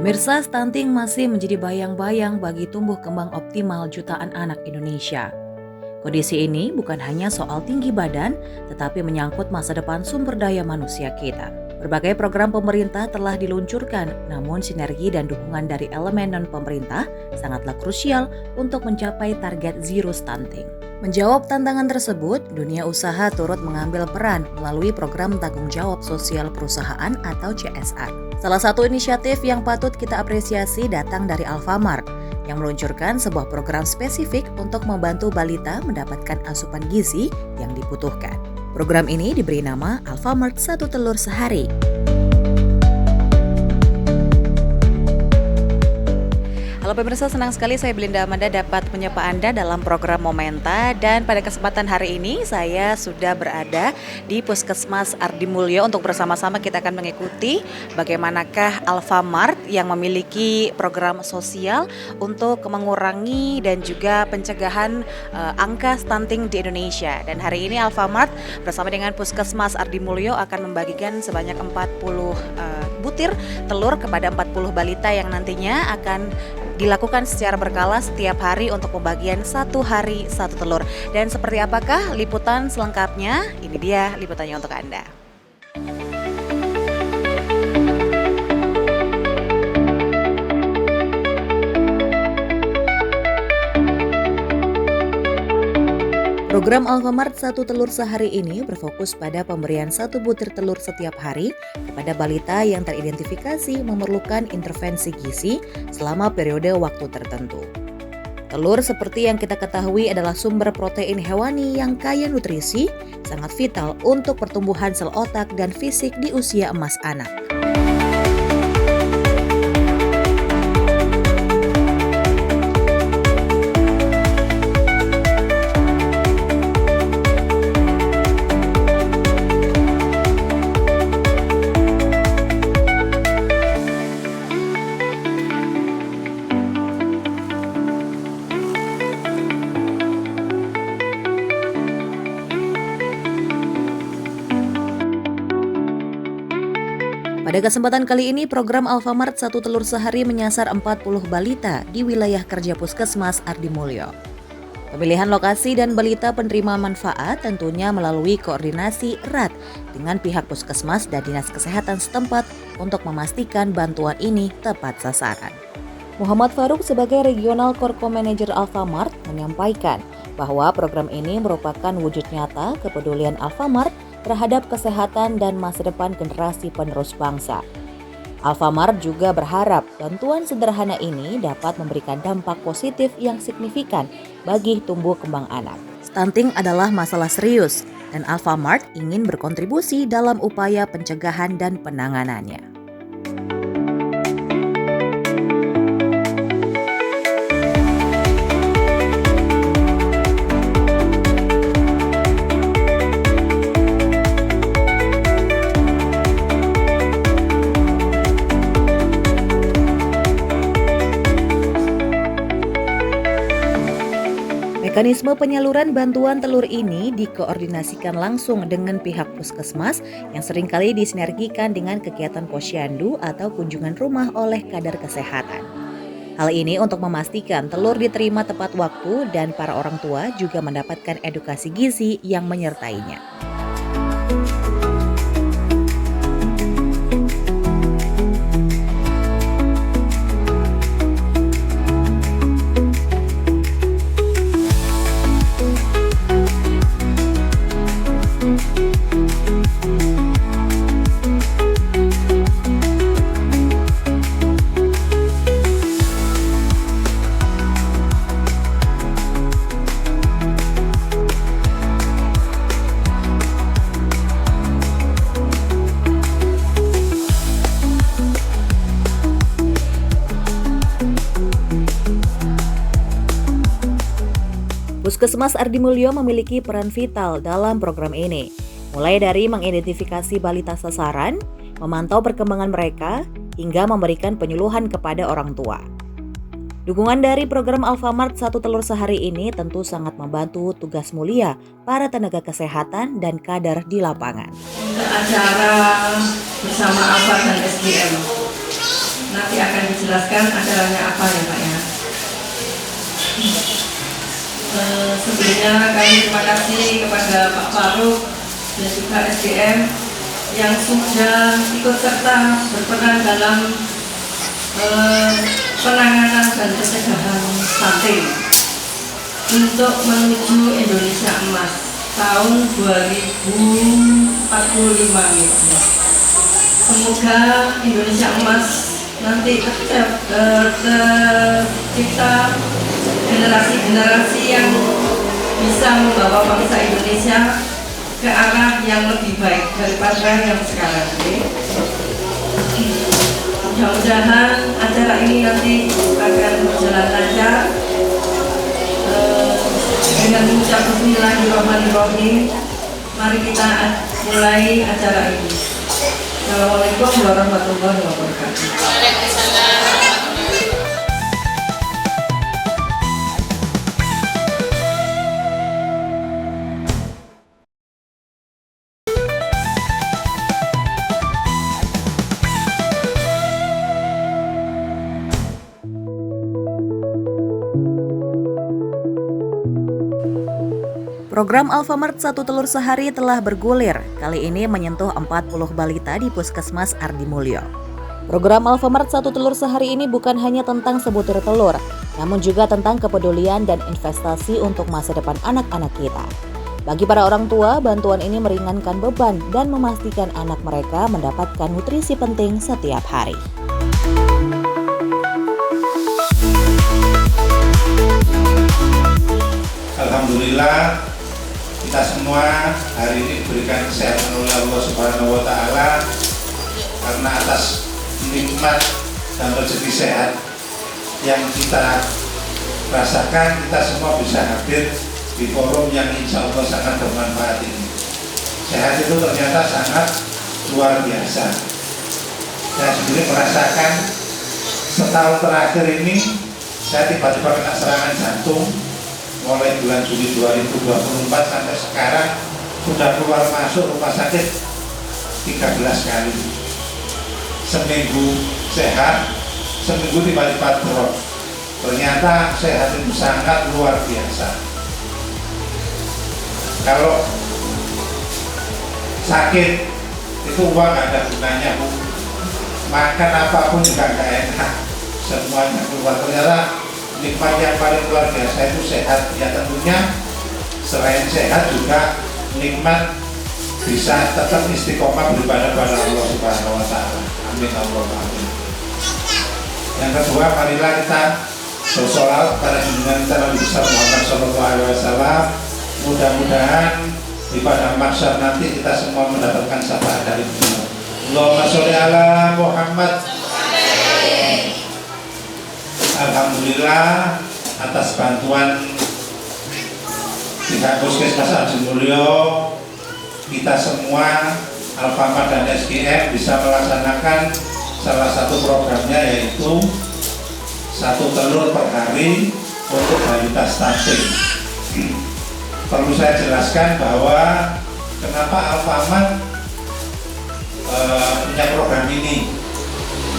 Pemirsa, stunting masih menjadi bayang-bayang bagi tumbuh kembang optimal jutaan anak Indonesia. Kondisi ini bukan hanya soal tinggi badan, tetapi menyangkut masa depan sumber daya manusia kita. Berbagai program pemerintah telah diluncurkan, namun sinergi dan dukungan dari elemen non-pemerintah sangatlah krusial untuk mencapai target zero stunting. Menjawab tantangan tersebut, dunia usaha turut mengambil peran melalui program tanggung jawab sosial perusahaan atau CSR. Salah satu inisiatif yang patut kita apresiasi datang dari Alfamart yang meluncurkan sebuah program spesifik untuk membantu balita mendapatkan asupan gizi yang dibutuhkan. Program ini diberi nama Alfamart Satu Telur Sehari. Halo pemirsa, senang sekali saya Belinda Amanda dapat menyapa Anda dalam program Momenta, dan pada kesempatan hari ini saya sudah berada di Puskesmas Ardi Mulyo untuk bersama-sama kita akan mengikuti bagaimanakah Alfamart yang memiliki program sosial untuk mengurangi dan juga pencegahan angka stunting di Indonesia. Dan hari ini Alfamart bersama dengan Puskesmas Ardi Mulyo akan membagikan sebanyak 40 butir telur kepada 40 balita yang nantinya akan dilakukan secara berkala setiap hari untuk pembagian satu hari satu telur. Dan seperti apakah liputan selengkapnya? Ini dia liputannya untuk Anda. Program Alfamart Satu Telur Sehari ini berfokus pada pemberian satu butir telur setiap hari kepada balita yang teridentifikasi memerlukan intervensi gizi selama periode waktu tertentu. Telur seperti yang kita ketahui adalah sumber protein hewani yang kaya nutrisi, sangat vital untuk pertumbuhan sel otak dan fisik di usia emas anak. Pada kesempatan kali ini, program Alfamart Satu Telur Sehari menyasar 40 balita di wilayah kerja Puskesmas Ardi Mulyo. Pemilihan lokasi dan balita penerima manfaat tentunya melalui koordinasi erat dengan pihak Puskesmas dan Dinas Kesehatan setempat untuk memastikan bantuan ini tepat sasaran. Muhammad Faruk sebagai Regional Korko Manager Alfamart menyampaikan bahwa program ini merupakan wujud nyata kepedulian Alfamart terhadap kesehatan dan masa depan generasi penerus bangsa. Alfamart juga berharap bantuan sederhana ini dapat memberikan dampak positif yang signifikan bagi tumbuh kembang anak. Stunting adalah masalah serius dan Alfamart ingin berkontribusi dalam upaya pencegahan dan penanganannya. Mekanisme penyaluran bantuan telur ini dikoordinasikan langsung dengan pihak puskesmas yang seringkali disinergikan dengan kegiatan posyandu atau kunjungan rumah oleh kader kesehatan. Hal ini untuk memastikan telur diterima tepat waktu dan para orang tua juga mendapatkan edukasi gizi yang menyertainya. Puskesmas Ardi Mulyo memiliki peran vital dalam program ini, mulai dari mengidentifikasi balita sasaran, memantau perkembangan mereka, hingga memberikan penyuluhan kepada orang tua. Dukungan dari program Alfamart Satu Telur Sehari ini tentu sangat membantu tugas mulia para tenaga kesehatan dan kader di lapangan. Untuk acara bersama Alfa dan SDM nanti akan dijelaskan acaranya apa ya Pak ya. Sebelumnya kami terima kasih kepada Pak Faruk dan juga SDM yang sudah ikut serta berperan dalam penanganan dan pencegahan stunting untuk menuju Indonesia Emas tahun 2045 ini. Semoga Indonesia Emas nanti tercipta generasi-generasi yang bisa membawa bangsa Indonesia ke arah yang lebih baik daripada yang sekarang ini. Mudah-mudahan acara ini nanti akan berjalan lancar dengan mengucap Bismillahirrahmanirrahim. Mari kita mulai acara ini. Assalamualaikum warahmatullahi wabarakatuh. Program Alfamart Satu Telur Sehari telah bergulir, kali ini menyentuh 40 balita di Puskesmas Ardi Mulyo. Program Alfamart Satu Telur Sehari ini bukan hanya tentang sebutir telur, namun juga tentang kepedulian dan investasi untuk masa depan anak-anak kita. Bagi para orang tua, bantuan ini meringankan beban dan memastikan anak mereka mendapatkan nutrisi penting setiap hari. Alhamdulillah, kita semua hari ini diberikan kesehatan oleh Allah Subhanahu wa Ta'ala, karena atas nikmat dan rezeki sehat yang kita rasakan, kita semua bisa hadir di forum yang insya Allah sangat bermanfaat ini. Sehat itu ternyata sangat luar biasa. Saya sendiri merasakan setahun terakhir ini saya tiba-tiba kena serangan jantung. Mulai bulan Juli 2024 sampai sekarang sudah keluar masuk rumah sakit 13 kali. Seminggu sehat, seminggu tiba-tiba drop. Ternyata sehat itu sangat luar biasa. Kalau sakit itu uang gak ada gunanya, Bu. Makan apapun juga gak enak, semuanya keluar. Ternyata nikmat yang paling luar biasa itu sehat. Ya tentunya selain sehat juga nikmat bisa tetap istiqomah beribadah pada Allah Subhanahu wa Ta'ala. Amin Allahumma amin. Yang kedua, marilah kita bersolawat pada junjungan kita Nabi besar Muhammad SAW. Mudah-mudahan di padang mahsyar nanti kita semua mendapatkan syafaat dari beliau. Allahumma sholli ala Muhammad. Alhamdulillah atas bantuan pihak Puskesmas Ardi Mulyo, kita semua Alfamart dan SGM bisa melaksanakan salah satu programnya, yaitu 1 telur per hari untuk balita stunting. Perlu saya jelaskan bahwa kenapa Alfamart punya program ini,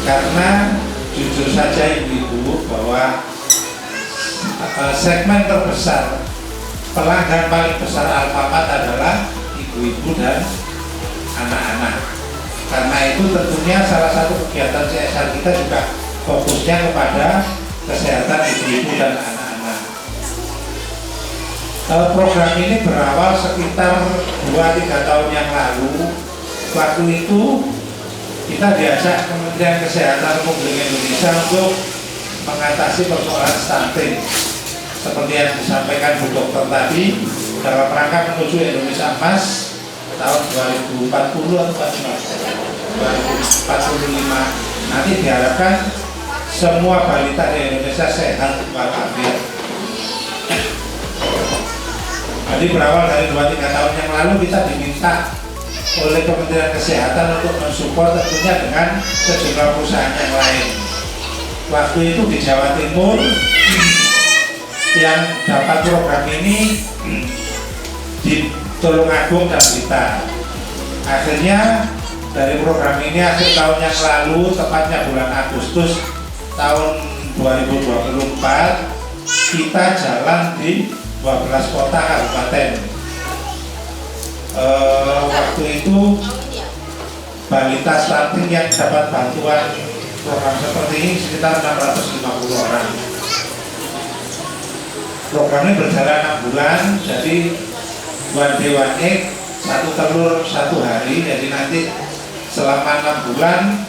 karena jujur saja ibu-ibu bahwa segmen terbesar, pelanggan paling besar Alfamart adalah ibu-ibu dan anak-anak. Karena itu tentunya salah satu kegiatan CSR kita juga fokusnya kepada kesehatan ibu-ibu dan anak-anak. Program ini berawal sekitar 2-3 tahun yang lalu. Waktu itu kita diajak Kementerian Kesehatan Republik Indonesia untuk mengatasi persoalan stunting. Seperti yang disampaikan Bu Dokter tadi, dalam rangka menuju Indonesia Emas tahun 2040 atau 2045, nanti diharapkan semua balita di Indonesia sehat walafiat. Jadi berawal dari 2-3 tahun yang lalu kita diminta oleh Kementerian Kesehatan untuk mensupport tentunya dengan sejumlah perusahaan yang lain. Waktu itu di Jawa Timur yang dapat program ini di Tulungagung dan Blitar. Akhirnya dari program ini akhir tahun yang lalu, tepatnya bulan Agustus tahun 2024, kita jalan di 12 kota kabupaten. Waktu itu balita stunting yang dapat bantuan program seperti ini sekitar 650 orang. Program ini berjalan 6 bulan, jadi one day one egg, 1 telur 1 hari. Jadi nanti selama 6 bulan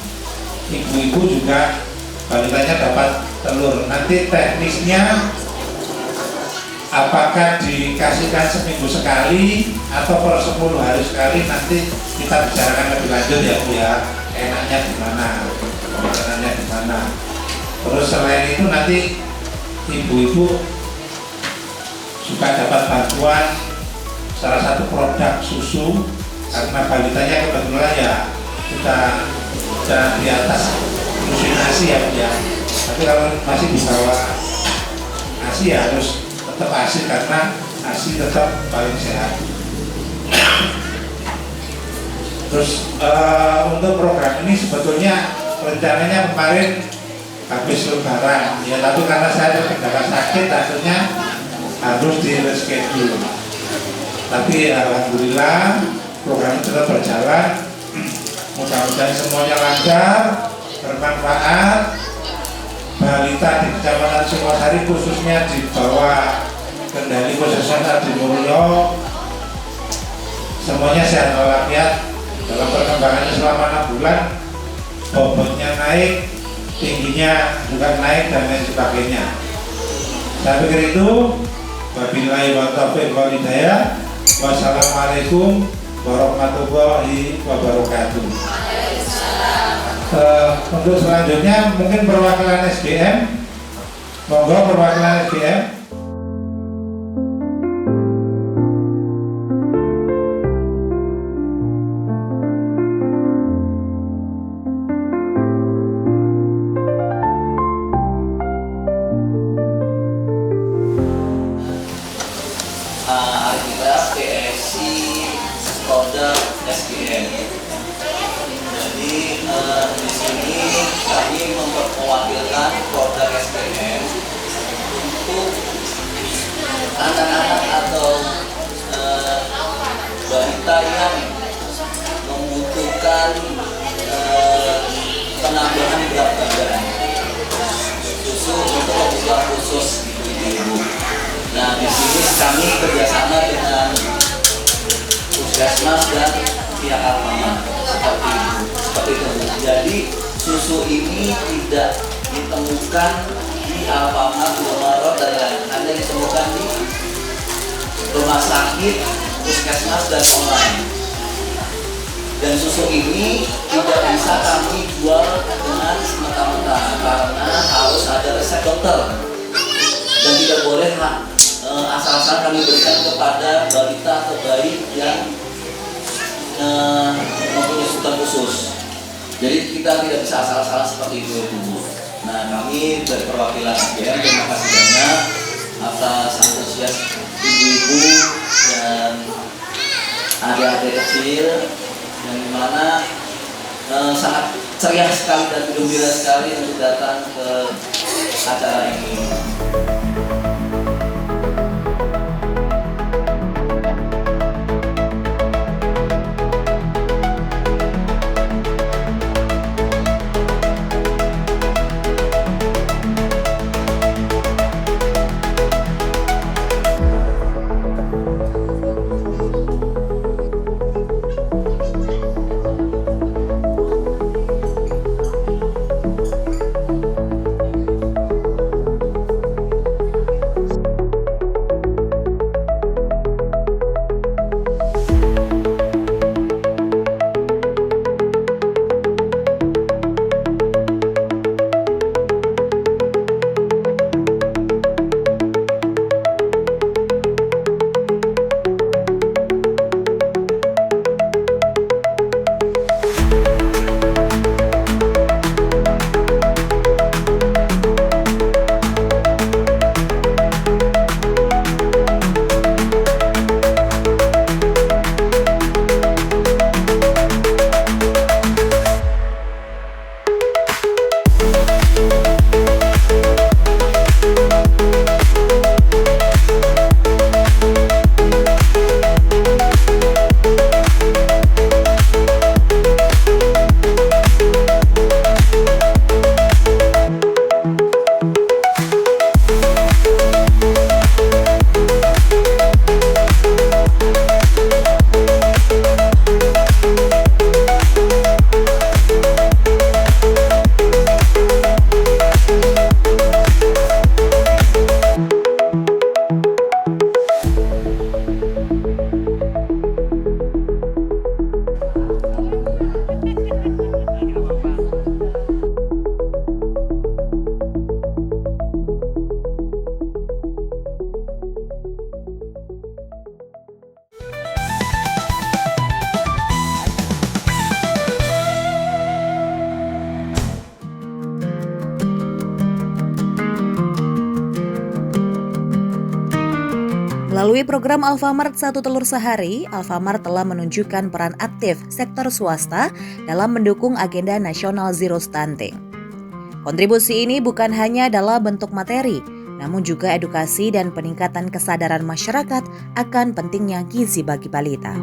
ibu-ibu juga balitanya dapat telur. Nanti teknisnya apakah dikasihkan seminggu sekali atau per 10 hari sekali, nanti kita bicarakan lebih lanjut ya Bu ya, enaknya gimana, makanannya gimana. Terus selain itu nanti ibu-ibu juga dapat bantuan salah satu produk susu, karena balitanya kebetulan ya sudah di atas musim ASI ya Bu ya. Tapi kalau masih di bawah ASI ya harus tetap ASI, karena ASI tetap paling sehat. Terus untuk program ini sebetulnya rencananya kemarin habis lebaran ya, tapi karena saya terkendala sakit akhirnya harus di reschedule. Tapi alhamdulillah program ini tetap berjalan. Mudah-mudahan semuanya lancar, bermanfaat. Balita di Kecamatan Singosari khususnya di bawah kendali Puskesmas Ardimulyo semuanya sehat walafiat. Dalam perkembangannya selama 6 bulan, bobotnya naik, tingginya juga naik dan lain sebagainya. Saya pikir itu. Wabillahi wa taufiq wal hidayah. Wassalamualaikum warahmatullahi wabarakatuh. Untuk selanjutnya mungkin perwakilan SDM, monggo perwakilan SDM. Kita PSI produk SDM. Jadi di sini kami mewakilkan produk SDM untuk anak-anak atau balita yang membutuhkan penambahan berat badan, susu untuk kebutuhan khusus ibu-ibu. Nah, di sini kami kerjasama dengan Puskesmas dan pihak Alfamart seperti itu. Jadi susu ini tidak ditemukan di Alfamart, Indomaret dan lain-lain. Hanya ditemukan di rumah sakit, Puskesmas dan online. Dan susu ini tidak bisa kami jual dengan semata-mata karena harus ada resep dokter dan tidak boleh asal-asal kami berikan kepada balita atau bayi yang mempunyai kesulitan khusus. Jadi kita tidak bisa asal-asalan seperti itu Bu. Nah, kami dari perwakilan SDM terima kasih banyak atas antusias ibu-ibu dan adik-adik kecil yang dimana sangat ceria sekali dan gembira sekali untuk datang ke acara ini. Melalui program Alfamart Satu Telur Sehari, Alfamart telah menunjukkan peran aktif sektor swasta dalam mendukung agenda nasional zero stunting. Kontribusi ini bukan hanya dalam bentuk materi, namun juga edukasi dan peningkatan kesadaran masyarakat akan pentingnya gizi bagi balita.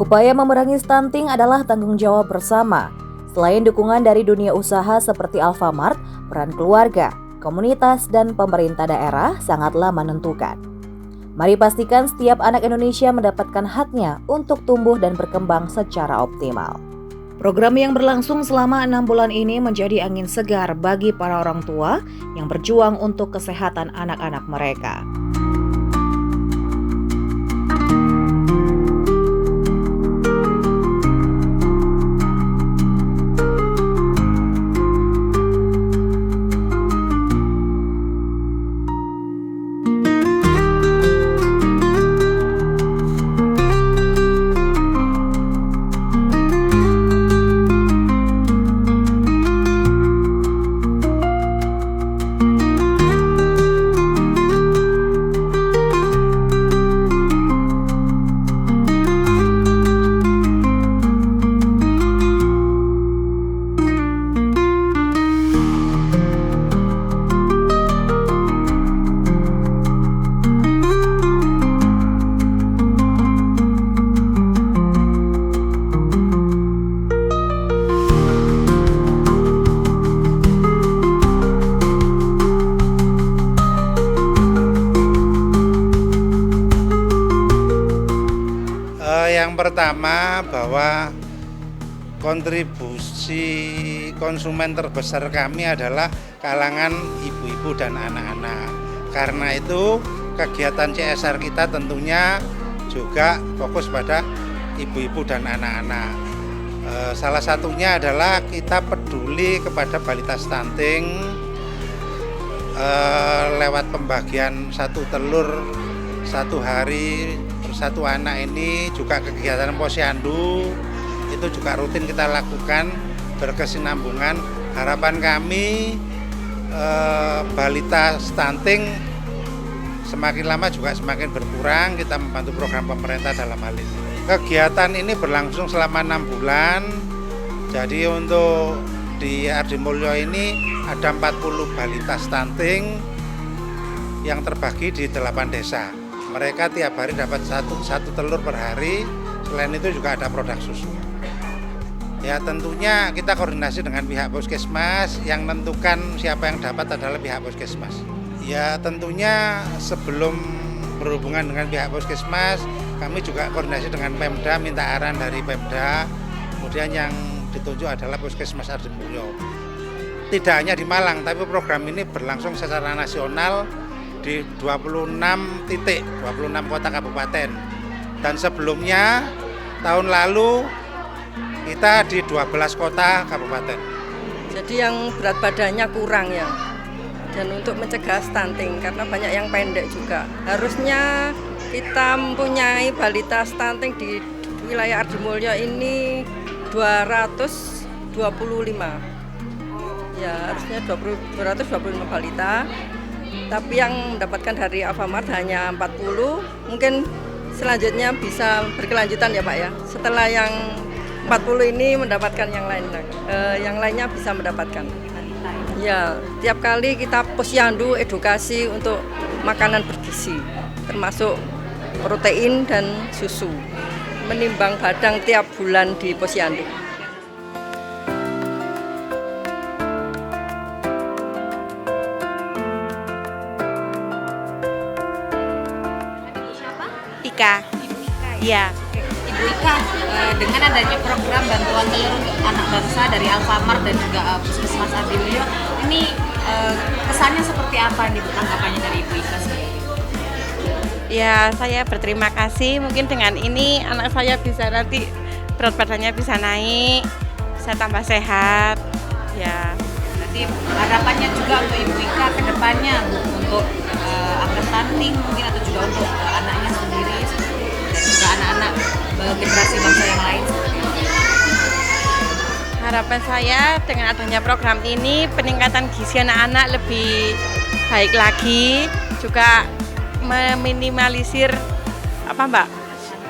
Upaya memerangi stunting adalah tanggung jawab bersama. Selain dukungan dari dunia usaha seperti Alfamart, peran keluarga, komunitas, dan pemerintah daerah sangatlah menentukan. Mari pastikan setiap anak Indonesia mendapatkan haknya untuk tumbuh dan berkembang secara optimal. Program yang berlangsung selama 6 bulan ini menjadi angin segar bagi para orang tua yang berjuang untuk kesehatan anak-anak mereka. Yang pertama, bahwa kontribusi konsumen terbesar kami adalah kalangan ibu-ibu dan anak-anak. Karena itu kegiatan CSR kita tentunya juga fokus pada ibu-ibu dan anak-anak. Salah satunya adalah kita peduli kepada balita stunting lewat pembagian 1 telur 1 hari 1 anak ini, juga kegiatan posyandu itu juga rutin kita lakukan berkesinambungan. Harapan kami balita stunting semakin lama juga semakin berkurang. Kita membantu program pemerintah dalam hal ini. Kegiatan ini berlangsung selama 6 bulan. Jadi untuk di Ardimulyo ini ada 40 balita stunting yang terbagi di 8 desa. Mereka tiap hari dapat satu telur per hari. Selain itu juga ada produk susu. Ya tentunya kita koordinasi dengan pihak puskesmas. Yang menentukan siapa yang dapat adalah pihak puskesmas. Ya tentunya sebelum berhubungan dengan pihak puskesmas, kami juga koordinasi dengan Pemda, minta arahan dari Pemda. Kemudian yang ditunjuk adalah Puskesmas Ardimulyo. Tidak hanya di Malang, tapi program ini berlangsung secara nasional di 26 titik, 26 kota kabupaten. Dan sebelumnya tahun lalu kita di 12 kota kabupaten. Jadi yang berat badannya kurang ya. Dan untuk mencegah stunting karena banyak yang pendek juga. Harusnya kita mempunyai balita stunting di wilayah Ardimulyo ini 225. Ya, harusnya 225 balita. Tapi yang mendapatkan dari Alfamart hanya 40, mungkin selanjutnya bisa berkelanjutan ya Pak ya. Setelah yang 40 ini mendapatkan yang lainnya bisa mendapatkan. Ya, tiap kali kita posyandu edukasi untuk makanan bergizi, termasuk protein dan susu. Menimbang badan tiap bulan di posyandu. Ika. Iya. Ibu Ika, dengan adanya program bantuan telur untuk anak bangsa dari Alfamart dan juga Puskesmas Ardimulyo, ini kesannya seperti apa nih tanggapannya dari Ibu Ika sendiri? Ya, saya berterima kasih. Mungkin dengan ini anak saya bisa nanti berat badannya bisa naik, bisa tambah sehat. Ya. Berarti harapannya juga untuk Ibu Ika ke depannya untuk angka stunting mungkin atau juga untuk anaknya sendiri dan juga anak-anak generasi bangsa yang lain seperti itu. Harapan saya dengan adanya program ini peningkatan gizi anak-anak lebih baik lagi, juga meminimalisir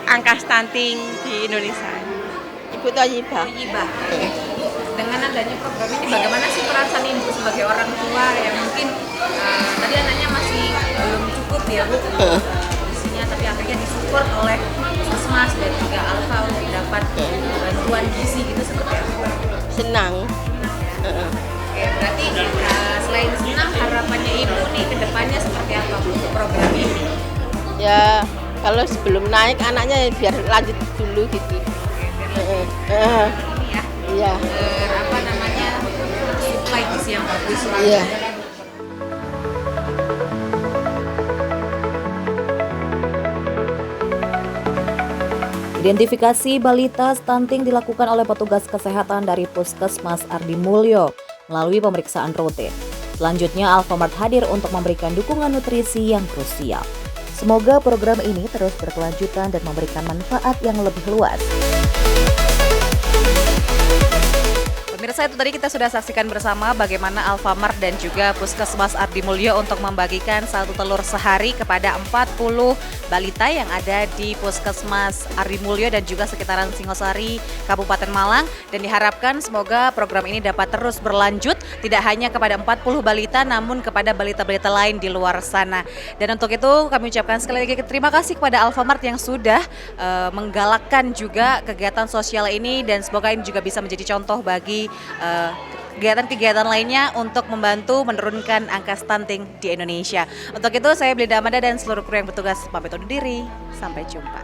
angka stunting di Indonesia. Ibu Thayyibah. Dengan adanya program ini bagaimana sih perasaan ibu sebagai orang tua yang mungkin tadi anaknya masih belum cukup ya Bu gizinya, tapi akhirnya disupport oleh puskesmas dan juga Alfa untuk dapat bantuan gizi gitu, seperti apa? Senang. Oke, berarti selain senang, harapannya ibu nih ke depannya seperti apa Bu untuk program ini? Ya kalau sebelum naik anaknya biar lanjut dulu gitu. Ini ya, Iya. apa namanya, supply gizi yang bagus lah. Iya. Identifikasi balita stunting dilakukan oleh petugas kesehatan dari Puskesmas Ardi Mulyo melalui pemeriksaan rutin. Selanjutnya, Alfamart hadir untuk memberikan dukungan nutrisi yang krusial. Semoga program ini terus berkelanjutan dan memberikan manfaat yang lebih luas. Pemirsa, itu tadi kita sudah saksikan bersama bagaimana Alfamart dan juga Puskesmas Ardi Mulyo untuk membagikan 1 telur sehari kepada 40 balita yang ada di Puskesmas Ardi Mulyo dan juga sekitaran Singosari, Kabupaten Malang. Dan diharapkan semoga program ini dapat terus berlanjut, tidak hanya kepada 40 balita namun kepada balita-balita lain di luar sana. Dan untuk itu kami ucapkan sekali lagi terima kasih kepada Alfamart yang sudah menggalakkan juga kegiatan sosial ini, dan semoga ini juga bisa menjadi contoh bagi kegiatan-kegiatan lainnya untuk membantu menurunkan angka stunting di Indonesia. Untuk itu saya Belinda Amanda dan seluruh kru yang bertugas pamit undur diri. Sampai jumpa.